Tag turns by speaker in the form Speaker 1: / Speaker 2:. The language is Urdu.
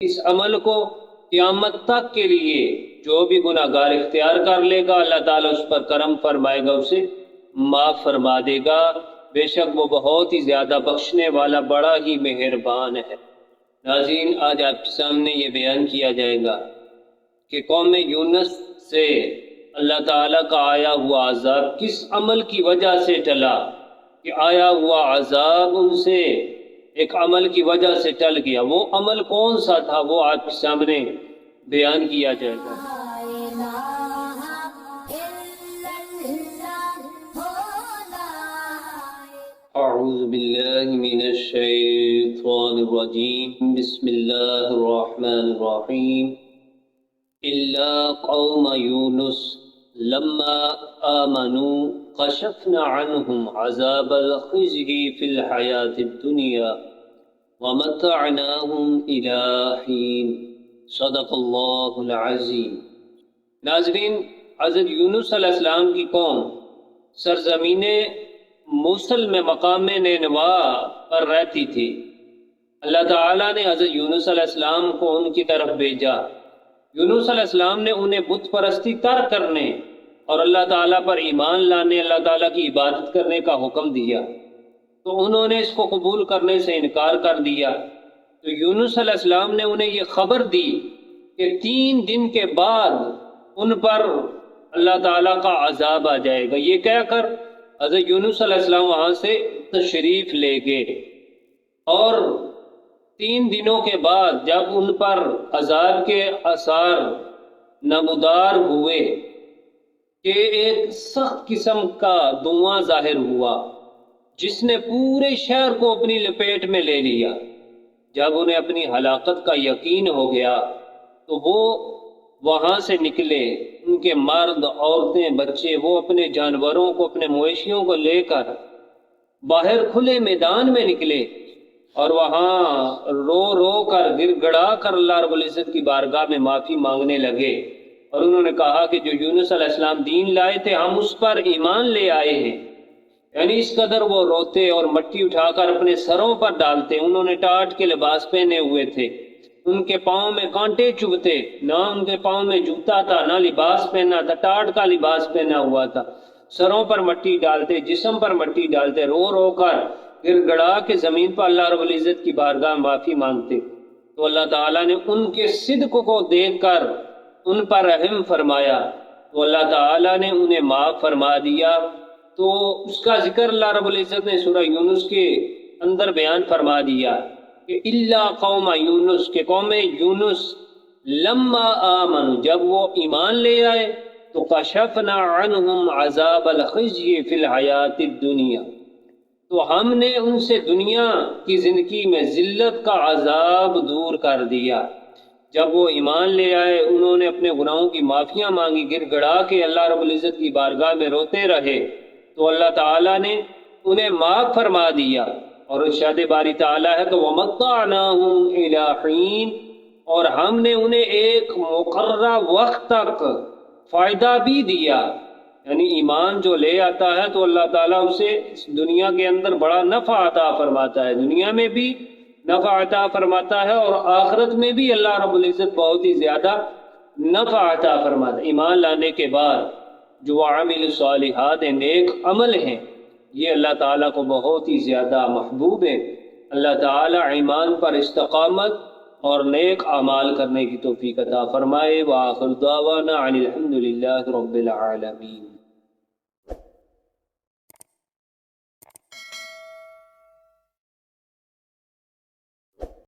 Speaker 1: اس عمل کو قیامت تک کے لیے جو بھی گناہ گار اختیار کر لے گا اللہ تعالیٰ اس پر کرم فرمائے گا، اسے معاف فرما دے گا، بے شک وہ بہت ہی زیادہ بخشنے والا بڑا ہی مہربان ہے۔ ناظرین، آج آپ کے سامنے یہ بیان کیا جائے گا کہ قوم یونس سے اللہ تعالیٰ کا آیا ہوا عذاب کس عمل کی وجہ سے ٹلا، کہ آیا ہوا عذاب ان سے ایک عمل کی وجہ سے ٹل گیا۔ وہ عمل کون سا تھا وہ آپ کے سامنے بیان کیا جائے گا۔ اعوذ باللہ من الشیطان الرجیم، بسم اللہ الرحمن الرحیم۔ الا قوم یونس لما آمنوا کشفنا عنہم عذاب الخزي فی الحیاة الدنیا ومتعناہم الی حین، صدق اللہ العظیم۔ ناظرین، حضرت یونس علیہ السلام کی قوم سرزمین موصل میں مقام نینوا پر رہتی تھی۔ اللہ تعالیٰ نے حضرت یونس علیہ السلام کو ان کی طرف بھیجا۔ یونس علیہ السلام نے انہیں بت پرستی ترک کرنے اور اللہ تعالیٰ پر ایمان لانے، اللہ تعالیٰ کی عبادت کرنے کا حکم دیا، تو انہوں نے اس کو قبول کرنے سے انکار کر دیا۔ تو یونس علیہ السلام نے انہیں یہ خبر دی کہ 3 دن کے بعد ان پر اللہ تعالیٰ کا عذاب آ جائے گا۔ یہ کہہ کر حضرت یونس علیہ السلام وہاں سے تشریف لے گئے، اور 3 دنوں کے بعد جب ان پر عذاب کے آثار نمودار ہوئے کہ ایک سخت قسم کا دھواں ظاہر ہوا جس نے پورے شہر کو اپنی لپیٹ میں لے لیا۔ جب انہیں اپنی ہلاکت کا یقین ہو گیا تو وہ وہاں سے نکلے، ان کے مرد، عورتیں، بچے، وہ اپنے جانوروں کو، اپنے مویشیوں کو لے کر باہر کھلے میدان میں نکلے، اور وہاں رو رو کر گر گڑا کر اللہ رب العزت کی بارگاہ میں معافی مانگنے لگے، اور انہوں نے کہا کہ جو یونس علیہ السلام دین لائے تھے ہم اس پر ایمان لے آئے ہیں۔ یعنی اس قدر وہ روتے اور مٹی اٹھا کر اپنے سروں پر ڈالتے۔ انہوں نے ٹاٹ کے لباس پہنے ہوئے تھے، ان کے پاؤں میں کانٹے چبھتے، نہ ان کے پاؤں میں جوتا تھا، نہ لباس پہنا تھا، ٹاٹ کا لباس پہنا ہوا تھا، سروں پر مٹی ڈالتے، جسم پر مٹی ڈالتے، رو رو کر گر گڑا کے زمین پر اللہ رب العزت کی بارگاہ میں معافی مانگتے۔ تو اللہ تعالیٰ نے ان کے صدق کو دیکھ کر ان پر رحم فرمایا، تو اللہ تعالیٰ نے انہیں معاف فرما دیا۔ تو اس کا ذکر اللہ رب العزت نے سورہ یونس کے اندر بیان فرما دیا کہ الا قوم یونس، کہ قوم یونس لما آمنوا، جب وہ ایمان لے آئے تو کشفنا عنہم عذاب الخزي فی الحیاۃ الدنیا، تو ہم نے ان سے دنیا کی زندگی میں ذلت کا عذاب دور کر دیا۔ جب وہ ایمان لے آئے، انہوں نے اپنے گناہوں کی معافیاں مانگی، گر گڑا کے اللہ رب العزت کی بارگاہ میں روتے رہے، تو اللہ تعالیٰ نے انہیں معاف فرما دیا۔ اور ارشاد باری تعالیٰ ہے کہ وَمَتَّعْنَاهُمْ إِلَىٰ حِينٍ، اور ہم نے انہیں ایک مقررہ وقت تک فائدہ بھی دیا۔ یعنی ایمان جو لے آتا ہے تو اللہ تعالیٰ اسے اس دنیا کے اندر بڑا نفع عطا فرماتا ہے، دنیا میں بھی نفع عطا فرماتا ہے، اور آخرت میں بھی اللہ رب العزت بہت ہی زیادہ نفع عطا فرماتا ہے۔ ایمان لانے کے بعد جو عامل الصالحات نیک عمل ہیں، یہ اللہ تعالیٰ کو بہت ہی زیادہ محبوب ہے۔ اللہ تعالیٰ ایمان پر استقامت اور نیک اعمال کرنے کی توفیق عطا فرمائے۔ وآخر دعوانا عن الحمد للہ رب العالمین۔